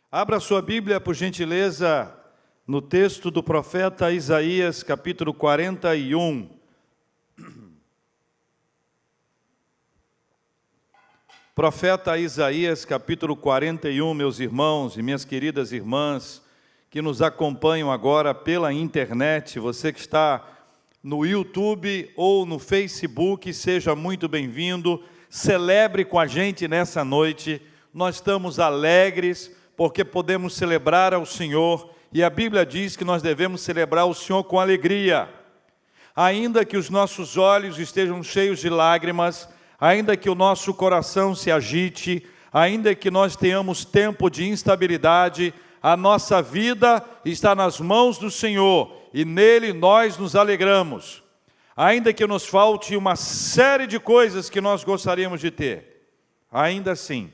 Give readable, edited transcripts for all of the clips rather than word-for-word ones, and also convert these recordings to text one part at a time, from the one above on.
Abra sua Bíblia, por gentileza, no texto do profeta Isaías, capítulo 41. Profeta Isaías, capítulo 41, meus irmãos e minhas queridas irmãs, que nos acompanham agora pela internet, você que está no YouTube ou no Facebook, seja muito bem-vindo, celebre com a gente nessa noite. Nós estamos alegres porque podemos celebrar ao Senhor, e a Bíblia diz que nós devemos celebrar o Senhor com alegria. Ainda que os nossos olhos estejam cheios de lágrimas, ainda que o nosso coração se agite, ainda que nós tenhamos tempo de instabilidade, a nossa vida está nas mãos do Senhor, e nele nós nos alegramos. Ainda que nos falte uma série de coisas que nós gostaríamos de ter, ainda assim,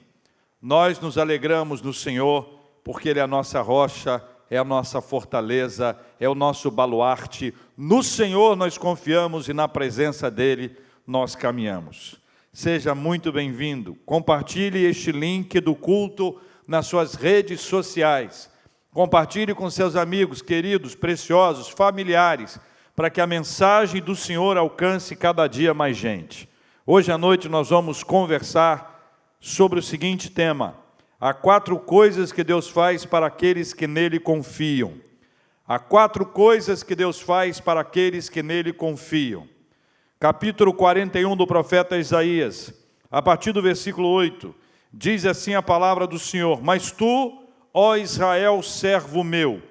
nós nos alegramos no Senhor, porque Ele é a nossa rocha, é a nossa fortaleza, é o nosso baluarte. No Senhor nós confiamos e na presença dEle nós caminhamos. Seja muito bem-vindo. Compartilhe este link do culto nas suas redes sociais. Compartilhe com seus amigos, queridos, preciosos, familiares, para que a mensagem do Senhor alcance cada dia mais gente. Hoje à noite nós vamos conversar sobre o seguinte tema: há 4 coisas que Deus faz para aqueles que nele confiam. Há 4 coisas que Deus faz para aqueles que nele confiam. Capítulo 41 do profeta Isaías, a partir do versículo 8, diz assim a palavra do Senhor: Mas tu, ó Israel, servo meu,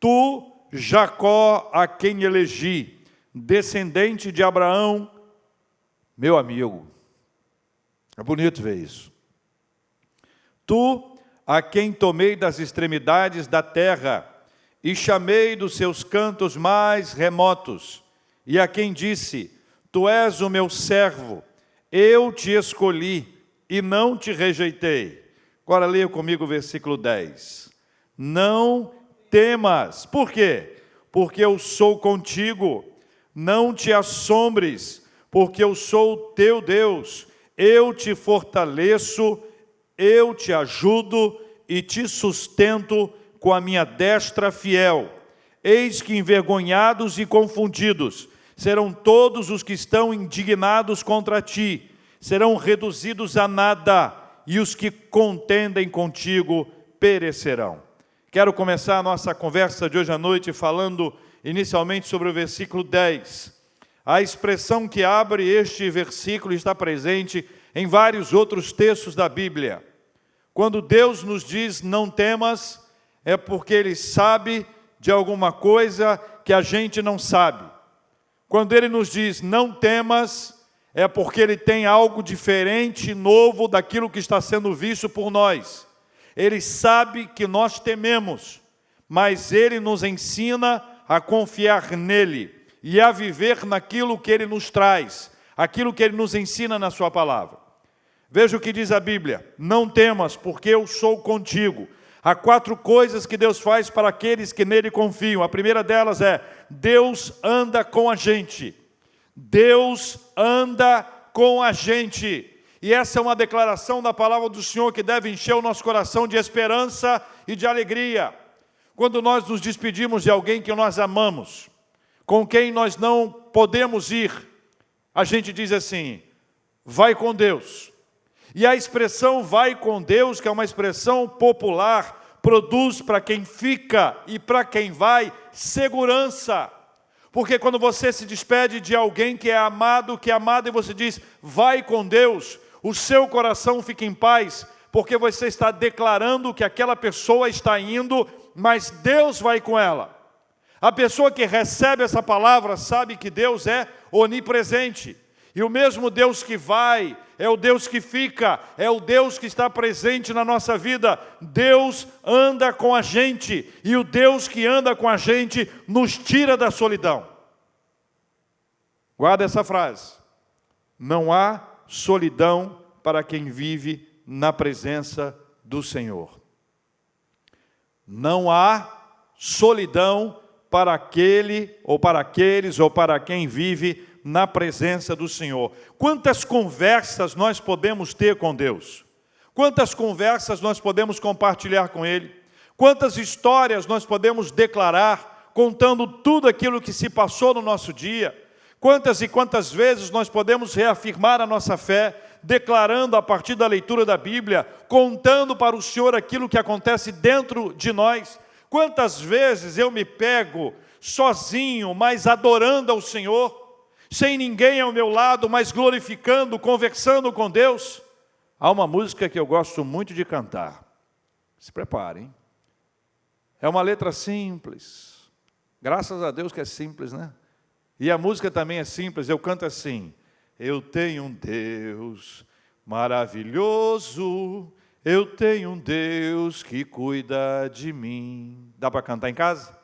tu, Jacó, a quem elegi, descendente de Abraão, meu amigo. É bonito ver isso. Tu, a quem tomei das extremidades da terra, e chamei dos seus cantos mais remotos, e a quem disse: Tu és o meu servo, eu te escolhi, e não te rejeitei. Agora leia comigo o versículo 10. Não temas. Por quê? Porque eu sou contigo. Não te assombres, porque eu sou o teu Deus. Eu te fortaleço, eu te ajudo e te sustento com a minha destra fiel. Eis que envergonhados e confundidos serão todos os que estão indignados contra ti, serão reduzidos a nada, e os que contendem contigo perecerão. Quero começar a nossa conversa de hoje à noite falando inicialmente sobre o versículo 10. A expressão que abre este versículo está presente em vários outros textos da Bíblia. Quando Deus nos diz não temas, é porque Ele sabe de alguma coisa que a gente não sabe. Quando Ele nos diz não temas, é porque Ele tem algo diferente, novo daquilo que está sendo visto por nós. Ele sabe que nós tememos, mas Ele nos ensina a confiar nele e a viver naquilo que Ele nos traz, aquilo que Ele nos ensina na sua palavra. Veja o que diz a Bíblia: não temas, porque eu sou contigo. Há 4 coisas que Deus faz para aqueles que nele confiam. A primeira delas é: Deus anda com a gente. Deus anda com a gente. E essa é uma declaração da palavra do Senhor que deve encher o nosso coração de esperança e de alegria. Quando nós nos despedimos de alguém que nós amamos, com quem nós não podemos ir, a gente diz assim: vai com Deus. E a expressão vai com Deus, que é uma expressão popular, produz para quem fica e para quem vai segurança. Porque quando você se despede de alguém que é amado, e você diz vai com Deus, o seu coração fica em paz, porque você está declarando que aquela pessoa está indo, mas Deus vai com ela. A pessoa que recebe essa palavra sabe que Deus é onipresente. E o mesmo Deus que vai, é o Deus que fica, é o Deus que está presente na nossa vida. Deus anda com a gente, e o Deus que anda com a gente nos tira da solidão. Guarda essa frase: não há solidão para quem vive na presença do Senhor. Não há solidão para aquele, ou para aqueles, ou para quem vive na presença do Senhor. Quantas conversas nós podemos ter com Deus? Quantas conversas nós podemos compartilhar com Ele? Quantas histórias nós podemos declarar, contando tudo aquilo que se passou no nosso dia? Quantas e quantas vezes nós podemos reafirmar a nossa fé, declarando a partir da leitura da Bíblia, contando para o Senhor aquilo que acontece dentro de nós? Quantas vezes eu me pego sozinho, mas adorando ao Senhor, sem ninguém ao meu lado, mas glorificando, conversando com Deus? Há uma música que eu gosto muito de cantar. Se preparem. É uma letra simples. Graças a Deus que é simples, né? E a música também é simples. Eu canto assim: eu tenho um Deus maravilhoso, eu tenho um Deus que cuida de mim. Dá para cantar em casa?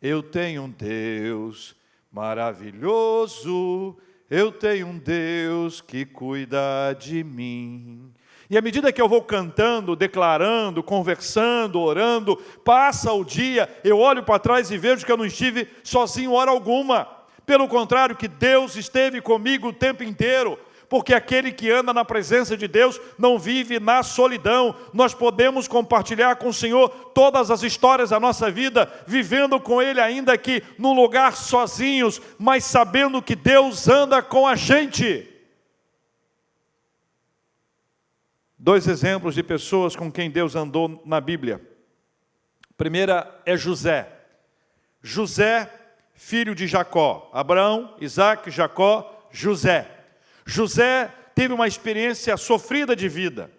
Eu tenho um Deus maravilhoso, eu tenho um Deus que cuida de mim. E à medida que eu vou cantando, declarando, conversando, orando, passa o dia, eu olho para trás e vejo que eu não estive sozinho hora alguma. Pelo contrário, que Deus esteve comigo o tempo inteiro. Porque aquele que anda na presença de Deus não vive na solidão. Nós podemos compartilhar com o Senhor todas as histórias da nossa vida, vivendo com Ele ainda que num lugar sozinhos, mas sabendo que Deus anda com a gente. Dois exemplos de pessoas com quem Deus andou na Bíblia. A primeira é José. José, filho de Jacó. Abraão, Isaac, Jacó, José. José teve uma experiência sofrida de vida.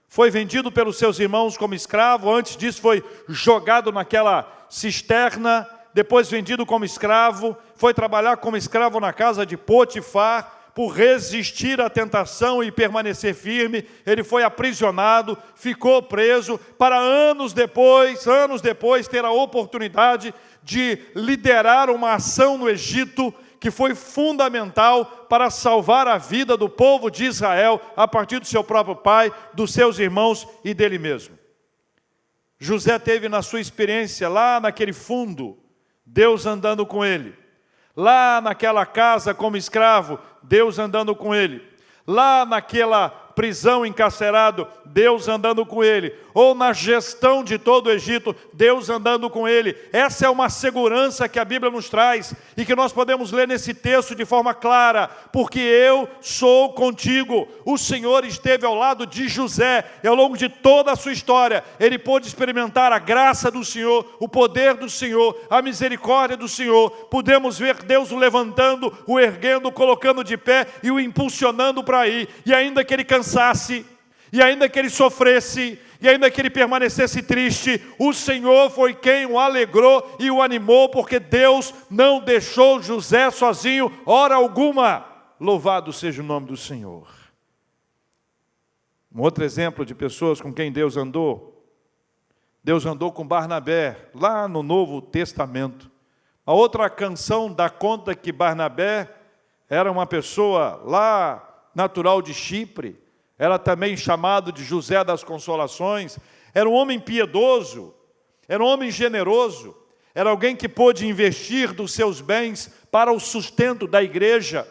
Foi vendido pelos seus irmãos como escravo. Antes disso foi jogado naquela cisterna. Depois vendido como escravo. Foi trabalhar como escravo na casa de Potifar. Por resistir à tentação e permanecer firme, ele foi aprisionado, ficou preso, para anos depois ter a oportunidade de liderar uma ação no Egito que foi fundamental para salvar a vida do povo de Israel, a partir do seu próprio pai, dos seus irmãos e dele mesmo. José teve na sua experiência, lá naquele fundo, Deus andando com ele. Lá naquela casa como escravo, Deus andando com ele. Lá naquela prisão, encarcerado, Deus andando com ele. Ou na gestão de todo o Egito, Deus andando com ele. Essa é uma segurança que a Bíblia nos traz e que nós podemos ler nesse texto de forma clara. Porque eu sou contigo. O Senhor esteve ao lado de José e ao longo de toda a sua história, ele pôde experimentar a graça do Senhor, o poder do Senhor, a misericórdia do Senhor. Pudemos ver Deus o levantando, o erguendo, o colocando de pé e o impulsionando para ir. E ainda que ele cansasse, e ainda que ele sofresse, e ainda que ele permanecesse triste, o Senhor foi quem o alegrou e o animou, porque Deus não deixou José sozinho, hora alguma. Louvado seja o nome do Senhor. Um outro exemplo de pessoas com quem Deus andou com Barnabé, lá no Novo Testamento. A outra canção dá conta que Barnabé era uma pessoa lá, natural de Chipre, era também chamado de José das Consolações, era um homem piedoso, era um homem generoso, era alguém que pôde investir dos seus bens para o sustento da igreja,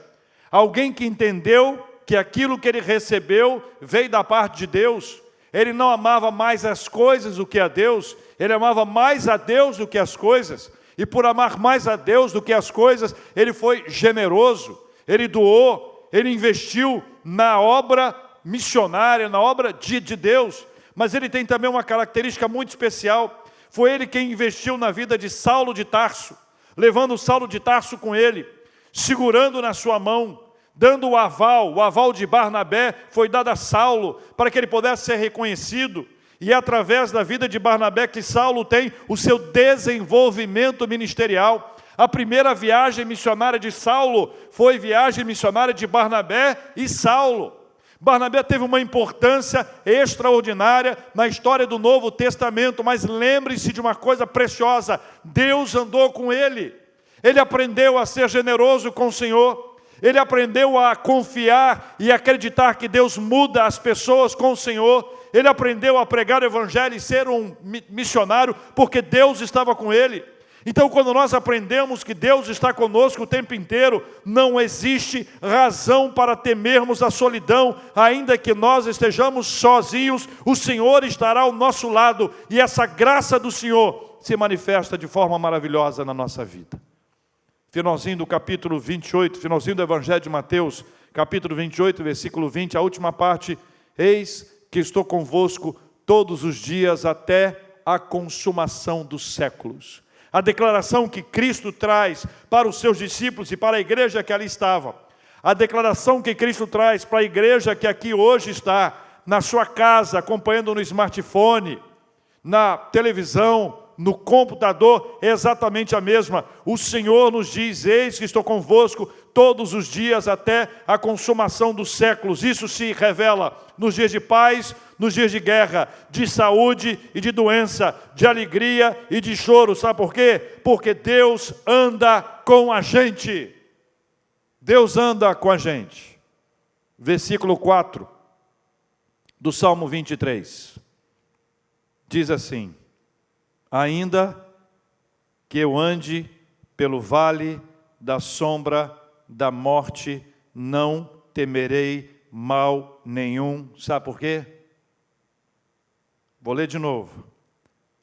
alguém que entendeu que aquilo que ele recebeu veio da parte de Deus. Ele não amava mais as coisas do que a Deus, ele amava mais a Deus do que as coisas, e por amar mais a Deus do que as coisas, ele foi generoso, ele doou, ele investiu na obra missionária, na obra de Deus. Mas ele tem também uma característica muito especial. Foi ele quem investiu na vida de Saulo de Tarso, levando Saulo de Tarso com ele, segurando na sua mão, dando o aval de Barnabé foi dado a Saulo, para que ele pudesse ser reconhecido. E é através da vida de Barnabé que Saulo tem o seu desenvolvimento ministerial. A primeira viagem missionária de Saulo foi viagem missionária de Barnabé e Saulo. Barnabé teve uma importância extraordinária na história do Novo Testamento, mas lembre-se de uma coisa preciosa: Deus andou com ele. Ele aprendeu a ser generoso com o Senhor. Ele aprendeu a confiar e acreditar que Deus muda as pessoas com o Senhor. Ele aprendeu a pregar o Evangelho e ser um missionário, porque Deus estava com ele. Então, quando nós aprendemos que Deus está conosco o tempo inteiro, não existe razão para temermos a solidão, ainda que nós estejamos sozinhos, o Senhor estará ao nosso lado, e essa graça do Senhor se manifesta de forma maravilhosa na nossa vida. Finalzinho do capítulo 28, finalzinho do Evangelho de Mateus, capítulo 28, versículo 20, a última parte: eis que estou convosco todos os dias até a consumação dos séculos. A declaração que Cristo traz para os seus discípulos e para a igreja que ali estava. A declaração que Cristo traz para a igreja que aqui hoje está, na sua casa, acompanhando no smartphone, na televisão, no computador, é exatamente a mesma. O Senhor nos diz: eis que estou convosco todos os dias até a consumação dos séculos. Isso se revela nos dias de paz, nos dias de guerra, de saúde e de doença, de alegria e de choro. Sabe por quê? Porque Deus anda com a gente. Deus anda com a gente. Versículo 4 do Salmo 23. Diz assim: ainda que eu ande pelo vale da sombra da morte, não temerei mal nenhum. Sabe por quê? Vou ler de novo.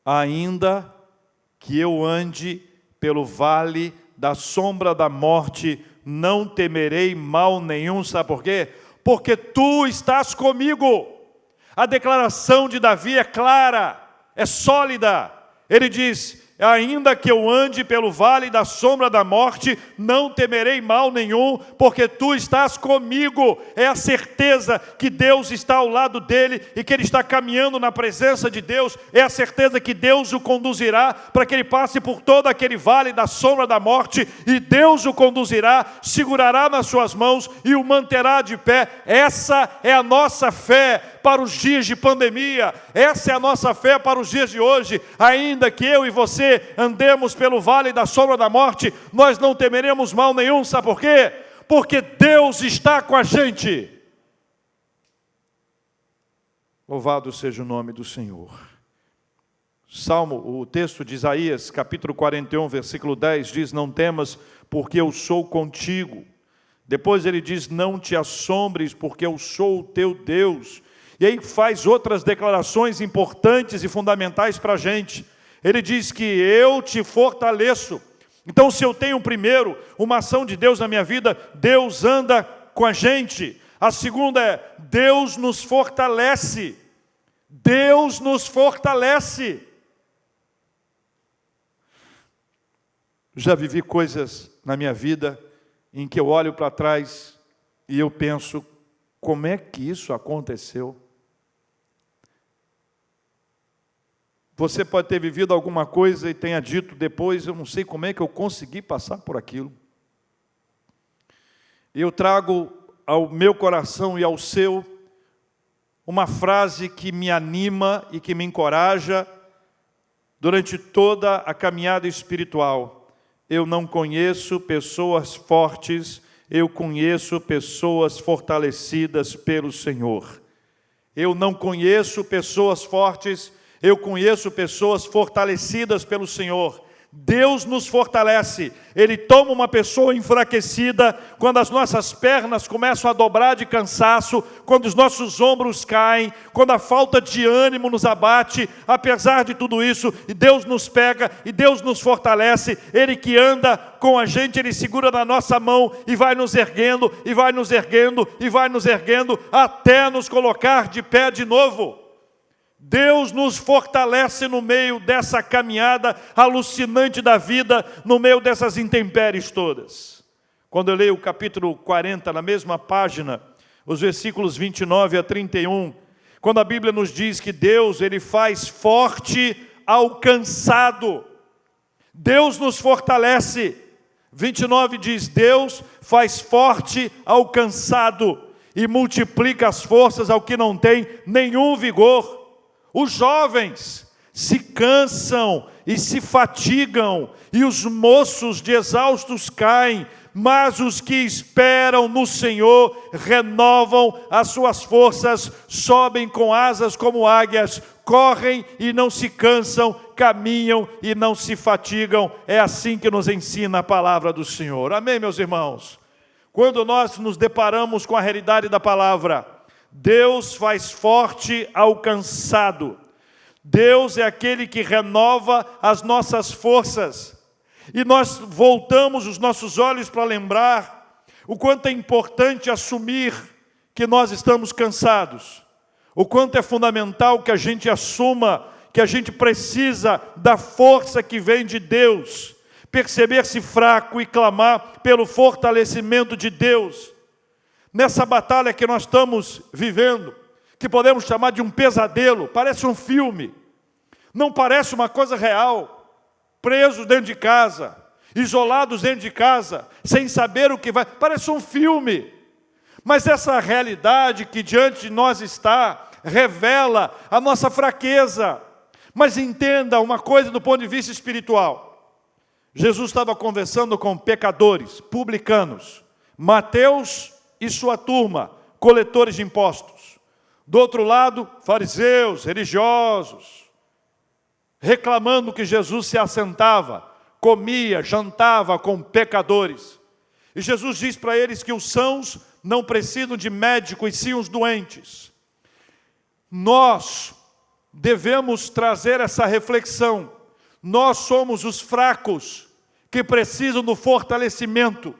Ainda que eu ande pelo vale da sombra da morte, não temerei mal nenhum. Sabe por quê? Porque tu estás comigo. A declaração de Davi é clara, é sólida. Ele diz: ainda que eu ande pelo vale da sombra da morte, não temerei mal nenhum, porque tu estás comigo. É a certeza que Deus está ao lado dele e que ele está caminhando na presença de Deus. É a certeza que Deus o conduzirá para que ele passe por todo aquele vale da sombra da morte, e Deus o conduzirá, segurará nas suas mãos e o manterá de pé. Essa é a nossa fé para os dias de pandemia. Essa é a nossa fé para os dias de hoje. Ainda que eu e você andemos pelo vale da sombra da morte, nós não temeremos mal nenhum. Sabe por quê? Porque Deus está com a gente. Louvado seja o nome do Senhor. O texto de Isaías, capítulo 41, versículo 10, diz: não temas, porque eu sou contigo. Depois ele diz: não te assombres, porque eu sou o teu Deus. E aí faz outras declarações importantes e fundamentais para a gente. Ele diz que eu te fortaleço. Então, se eu tenho primeiro uma ação de Deus na minha vida, Deus anda com a gente. A segunda é: Deus nos fortalece. Deus nos fortalece. Já vivi coisas na minha vida em que eu olho para trás e eu penso: como é que isso aconteceu? Você pode ter vivido alguma coisa e tenha dito depois: eu não sei como é que eu consegui passar por aquilo. Eu trago ao meu coração e ao seu uma frase que me anima e que me encoraja durante toda a caminhada espiritual. Eu não conheço pessoas fortes, eu conheço pessoas fortalecidas pelo Senhor. Eu não conheço pessoas fortes, eu conheço pessoas fortalecidas pelo Senhor. Deus nos fortalece. Ele toma uma pessoa enfraquecida, quando as nossas pernas começam a dobrar de cansaço, quando os nossos ombros caem, quando a falta de ânimo nos abate. Apesar de tudo isso, Deus nos pega e Deus nos fortalece. Ele que anda com a gente, Ele segura na nossa mão e vai nos erguendo, e vai nos erguendo, e vai nos erguendo, até nos colocar de pé de novo. Deus nos fortalece no meio dessa caminhada alucinante da vida, no meio dessas intempéries todas. Quando eu leio o capítulo 40, na mesma página, os versículos 29 a 31, quando a Bíblia nos diz que Deus, Ele faz forte ao cansado. Deus nos fortalece. 29 diz: Deus faz forte ao cansado e multiplica as forças ao que não tem nenhum vigor. Os jovens se cansam e se fatigam, e os moços de exaustos caem, mas os que esperam no Senhor renovam as suas forças, sobem com asas como águias, correm e não se cansam, caminham e não se fatigam. É assim que nos ensina a palavra do Senhor. Amém, meus irmãos? Quando nós nos deparamos com a realidade da palavra, Deus faz forte ao cansado. Deus é aquele que renova as nossas forças. E nós voltamos os nossos olhos para lembrar o quanto é importante assumir que nós estamos cansados. O quanto é fundamental que a gente assuma que a gente precisa da força que vem de Deus. Perceber-se fraco e clamar pelo fortalecimento de Deus. Nessa batalha que nós estamos vivendo, que podemos chamar de um pesadelo, parece um filme, não parece uma coisa real, presos dentro de casa, isolados dentro de casa, sem saber o que vai, parece um filme, mas essa realidade que diante de nós está, revela a nossa fraqueza. Mas entenda uma coisa do ponto de vista espiritual, Jesus estava conversando com pecadores, publicanos, Mateus e sua turma, coletores de impostos. Do outro lado, fariseus, religiosos, reclamando que Jesus se assentava, comia, jantava com pecadores. E Jesus diz para eles que os sãos não precisam de médico e sim os doentes. Nós devemos trazer essa reflexão. Nós somos os fracos que precisam do fortalecimento.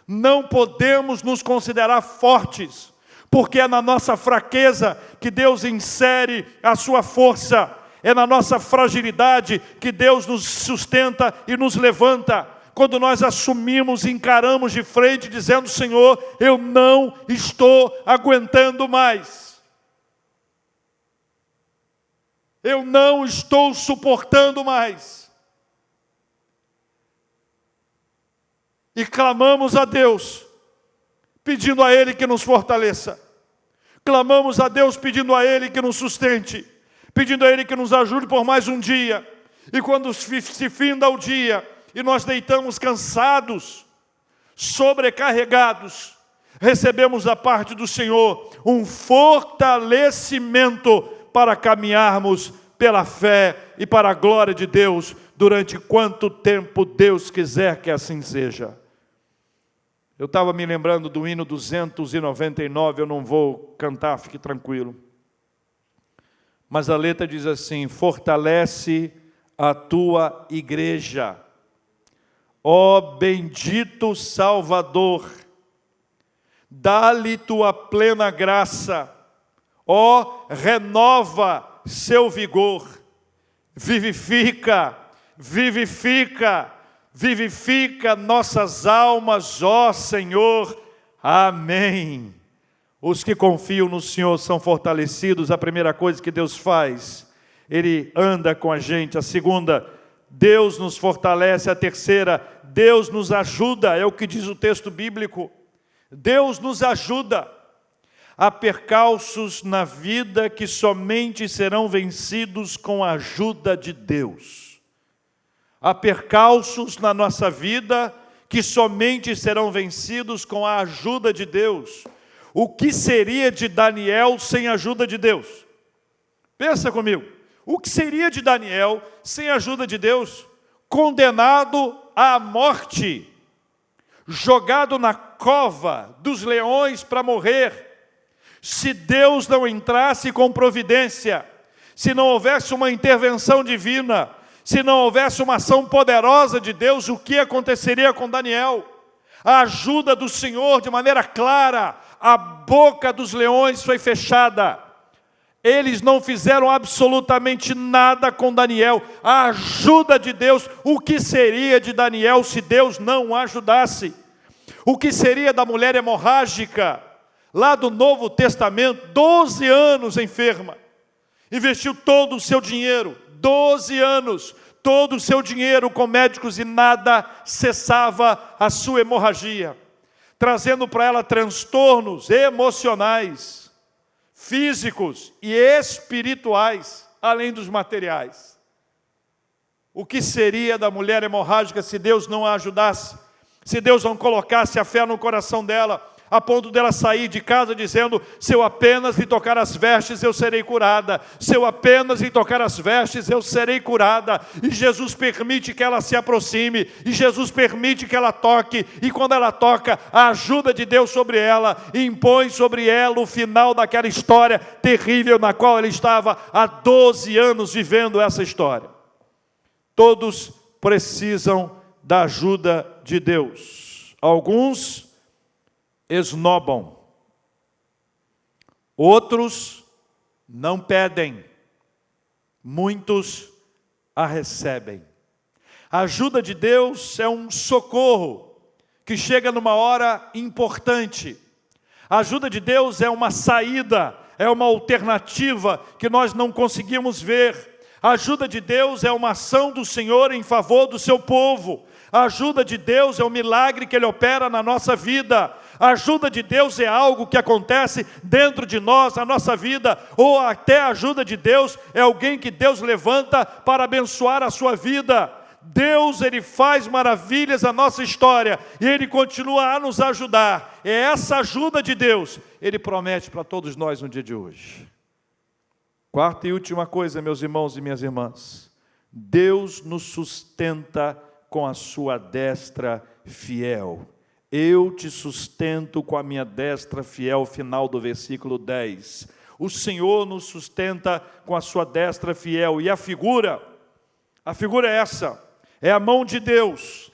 Não podemos nos considerar fortes, porque é na nossa fraqueza que Deus insere a sua força. É na nossa fragilidade que Deus nos sustenta e nos levanta. Quando nós assumimos e encaramos de frente, dizendo: Senhor, eu não estou aguentando mais. Eu não estou suportando mais. E clamamos a Deus, pedindo a Ele que nos fortaleça. Clamamos a Deus pedindo a Ele que nos sustente. Pedindo a Ele que nos ajude por mais um dia. E quando se finda o dia, e nós deitamos cansados, sobrecarregados, recebemos da parte do Senhor um fortalecimento para caminharmos pela fé e para a glória de Deus, durante quanto tempo Deus quiser que assim seja. Eu estava me lembrando do hino 299, eu não vou cantar, fique tranquilo. Mas a letra diz assim: fortalece a tua igreja, ó bendito Salvador, dá-lhe tua plena graça, ó renova seu vigor, vivifica, vivifica, vivifica nossas almas, ó Senhor, amém. Os que confiam no Senhor são fortalecidos. A primeira coisa que Deus faz, Ele anda com a gente. A segunda, Deus nos fortalece. A terceira, Deus nos ajuda, é o que diz o texto bíblico. Deus nos ajuda. Há percalços na vida que somente serão vencidos com a ajuda de Deus. Há percalços na nossa vida que somente serão vencidos com a ajuda de Deus. O que seria de Daniel sem a ajuda de Deus? Pensa comigo. O que seria de Daniel sem a ajuda de Deus? Condenado à morte, jogado na cova dos leões para morrer. Se Deus não entrasse com providência, se não houvesse uma intervenção divina, se não houvesse uma ação poderosa de Deus, o que aconteceria com Daniel? A ajuda do Senhor de maneira clara, a boca dos leões foi fechada. Eles não fizeram absolutamente nada com Daniel. A ajuda de Deus, o que seria de Daniel se Deus não o ajudasse? O que seria da mulher hemorrágica, lá do Novo Testamento, 12 anos enferma, investiu todo o seu dinheiro, 12 anos, todo o seu dinheiro com médicos e nada cessava a sua hemorragia, trazendo para ela transtornos emocionais, físicos e espirituais, além dos materiais. O que seria da mulher hemorrágica se Deus não a ajudasse? Se Deus não colocasse a fé no coração dela? a ponto dela sair de casa dizendo: se eu apenas lhe tocar as vestes, eu serei curada. Se eu apenas lhe tocar as vestes, eu serei curada. E Jesus permite que ela se aproxime, e Jesus permite que ela toque, e quando ela toca, a ajuda de Deus sobre ela, impõe sobre ela o final daquela história terrível na qual ela estava há 12 anos vivendo essa história. Todos precisam da ajuda de Deus. Alguns esnobam, outros não pedem, muitos a recebem. A ajuda de Deus é um socorro que chega numa hora importante. A ajuda de Deus é uma saída, é uma alternativa que nós não conseguimos ver. A ajuda de Deus é uma ação do Senhor em favor do seu povo. A ajuda de Deus é um milagre que Ele opera na nossa vida. A ajuda de Deus é algo que acontece dentro de nós, na nossa vida. Ou até a ajuda de Deus é alguém que Deus levanta para abençoar a sua vida. Deus, Ele faz maravilhas na nossa história e Ele continua a nos ajudar. É essa ajuda de Deus, Ele promete para todos nós no dia de hoje. Quarta e última coisa, meus irmãos e minhas irmãs: Deus nos sustenta com a sua destra fiel. Eu te sustento com a minha destra fiel, final do versículo 10. O Senhor nos sustenta com a sua destra fiel. E a figura é essa, é a mão de Deus.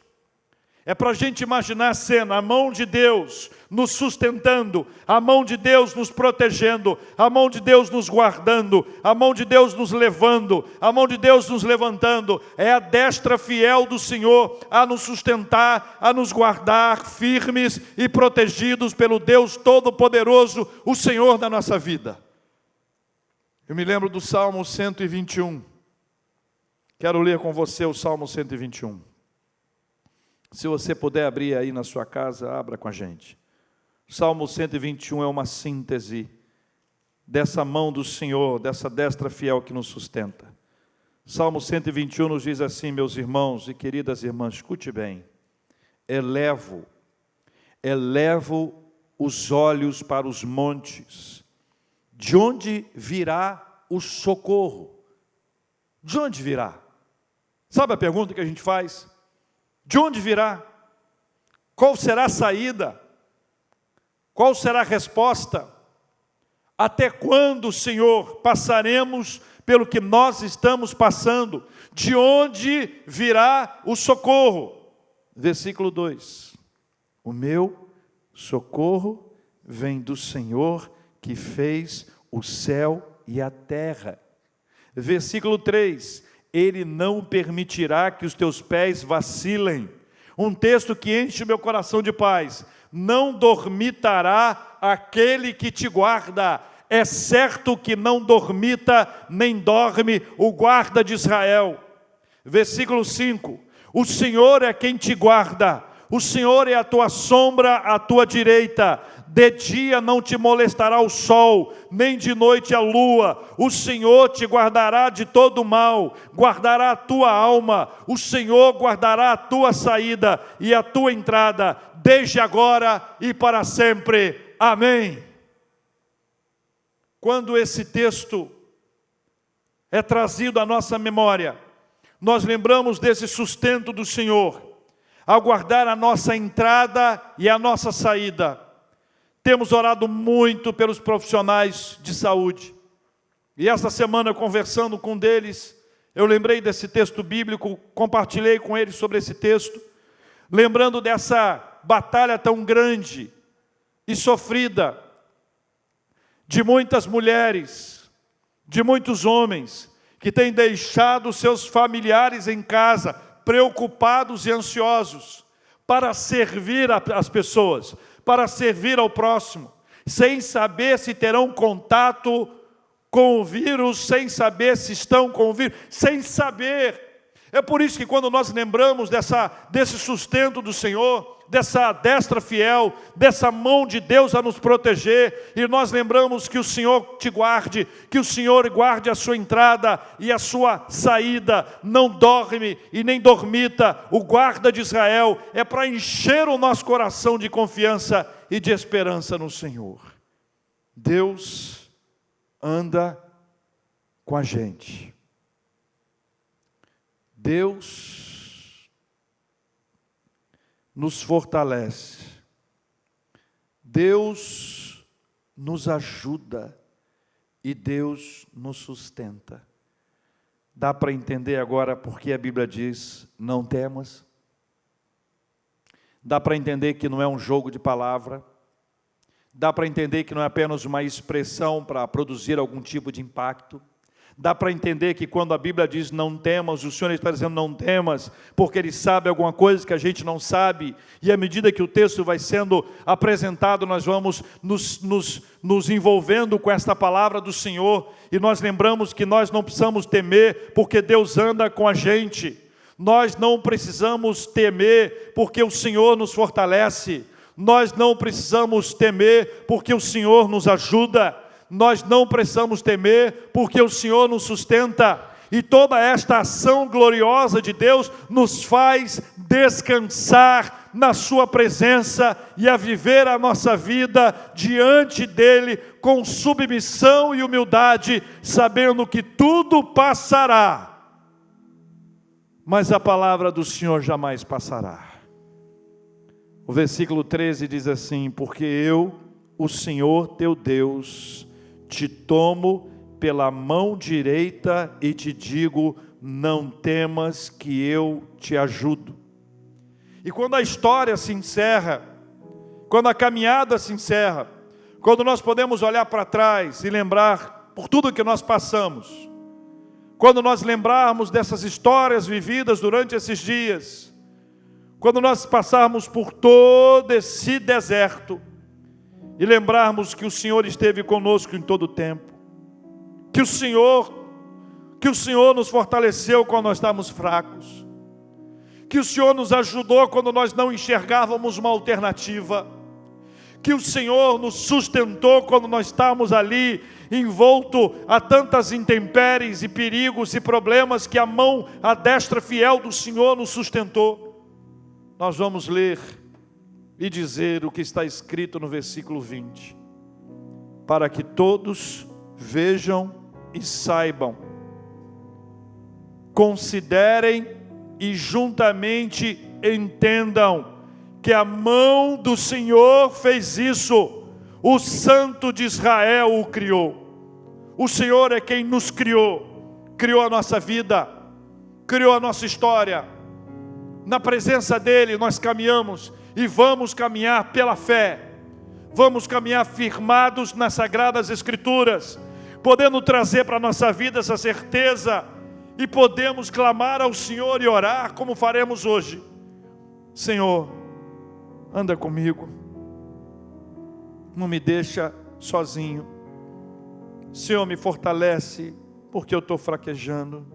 É para a gente imaginar a cena, a mão de Deus nos sustentando, a mão de Deus nos protegendo, a mão de Deus nos guardando, a mão de Deus nos levando, a mão de Deus nos levantando. É a destra fiel do Senhor a nos sustentar, a nos guardar firmes e protegidos pelo Deus Todo-Poderoso, o Senhor da nossa vida. Eu me lembro do Salmo 121. Quero ler com você o Salmo 121. Se você puder abrir aí na sua casa, abra com a gente. O Salmo 121 é uma síntese dessa mão do Senhor, dessa destra fiel que nos sustenta. Salmo 121 nos diz assim: meus irmãos e queridas irmãs, escute bem. Elevo os olhos para os montes. De onde virá o socorro? De onde virá? Sabe a pergunta que a gente faz? De onde virá? Qual será a saída? Qual será a resposta? Até quando, Senhor, passaremos pelo que nós estamos passando? De onde virá o socorro? Versículo 2. O meu socorro vem do Senhor que fez o céu e a terra. Versículo 3. Ele não permitirá que os teus pés vacilem. Um texto que enche o meu coração de paz. Não dormitará aquele que te guarda. É certo que não dormita, nem dorme o guarda de Israel. Versículo 5. O Senhor é quem te guarda. O Senhor é a tua sombra à tua direita. De dia não te molestará o sol, nem de noite a lua. O Senhor te guardará de todo mal, guardará a tua alma. O Senhor guardará a tua saída e a tua entrada, desde agora e para sempre. Amém. Quando esse texto é trazido à nossa memória, nós lembramos desse sustento do Senhor, ao guardar a nossa entrada e a nossa saída. Temos orado muito pelos profissionais de saúde. E esta semana, conversando com um deles, eu lembrei desse texto bíblico, compartilhei com eles sobre esse texto, lembrando dessa batalha tão grande e sofrida, de muitas mulheres, de muitos homens, que têm deixado seus familiares em casa, preocupados e ansiosos, para servir as pessoas, para servir ao próximo, sem saber se terão contato com o vírus, sem saber se estão com o vírus, sem saber. É por isso que quando nós lembramos desse sustento do Senhor, dessa destra fiel, dessa mão de Deus a nos proteger, e nós lembramos que o Senhor te guarde, que o Senhor guarde a sua entrada e a sua saída, não dorme e nem dormita, o guarda de Israel, é para encher o nosso coração de confiança e de esperança no Senhor. Deus anda com a gente. Deus nos fortalece. Deus nos ajuda e Deus nos sustenta. Dá para entender agora porque a Bíblia diz: não temas? Dá para entender que não é um jogo de palavra? Dá para entender que não é apenas uma expressão para produzir algum tipo de impacto? Dá para entender que quando a Bíblia diz não temas, o Senhor está dizendo não temas, porque Ele sabe alguma coisa que a gente não sabe, e à medida que o texto vai sendo apresentado, nós vamos nos envolvendo com esta palavra do Senhor, e nós lembramos que nós não precisamos temer, porque Deus anda com a gente. Nós não precisamos temer, porque o Senhor nos fortalece. Nós não precisamos temer, porque o Senhor nos ajuda. Nós não precisamos temer, porque o Senhor nos sustenta. E toda esta ação gloriosa de Deus nos faz descansar na sua presença e a viver a nossa vida diante dEle com submissão e humildade, sabendo que tudo passará, mas a palavra do Senhor jamais passará. O versículo 13 diz assim: porque eu, o Senhor teu Deus, te tomo pela mão direita e te digo, não temas, que eu te ajudo. E quando a história se encerra, quando a caminhada se encerra, quando nós podemos olhar para trás e lembrar por tudo que nós passamos, quando nós lembrarmos dessas histórias vividas durante esses dias, quando nós passarmos por todo esse deserto, e lembrarmos que o Senhor esteve conosco em todo o tempo, que o Senhor nos fortaleceu quando nós estávamos fracos, que o Senhor nos ajudou quando nós não enxergávamos uma alternativa, que o Senhor nos sustentou quando nós estávamos ali envolto a tantas intempéries e perigos e problemas, que a destra fiel do Senhor nos sustentou. Nós vamos ler e dizer o que está escrito no versículo 20. Para que todos vejam e saibam, considerem e juntamente entendam que a mão do Senhor fez isso. O Santo de Israel o criou. O Senhor é quem nos criou. Criou a nossa vida, criou a nossa história. Na presença dEle nós caminhamos e vamos caminhar pela fé. Vamos caminhar firmados nas Sagradas Escrituras, podendo trazer para a nossa vida essa certeza, e podemos clamar ao Senhor e orar como faremos hoje. Senhor, anda comigo, não me deixa sozinho. Senhor, me fortalece, porque eu estou fraquejando.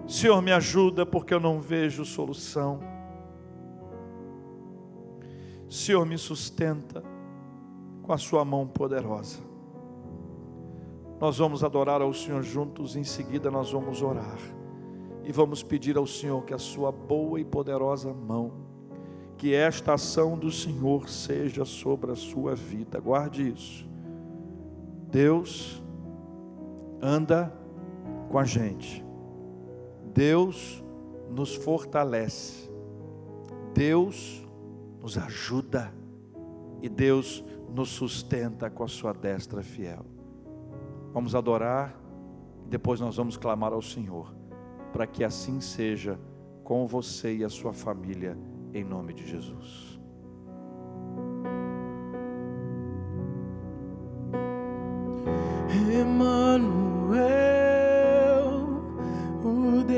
Senhor, me ajuda, porque eu não vejo solução. Senhor, me sustenta com a sua mão poderosa. Nós vamos adorar ao Senhor juntos, em seguida nós vamos orar. E vamos pedir ao Senhor que a sua boa e poderosa mão, que esta ação do Senhor seja sobre a sua vida. Guarde isso. Deus anda com a gente. Deus nos fortalece. Deus nos ajuda. E Deus nos sustenta com a sua destra fiel. Vamos adorar, depois nós vamos clamar ao Senhor, para que assim seja com você e a sua família, em nome de Jesus. Emmanuel.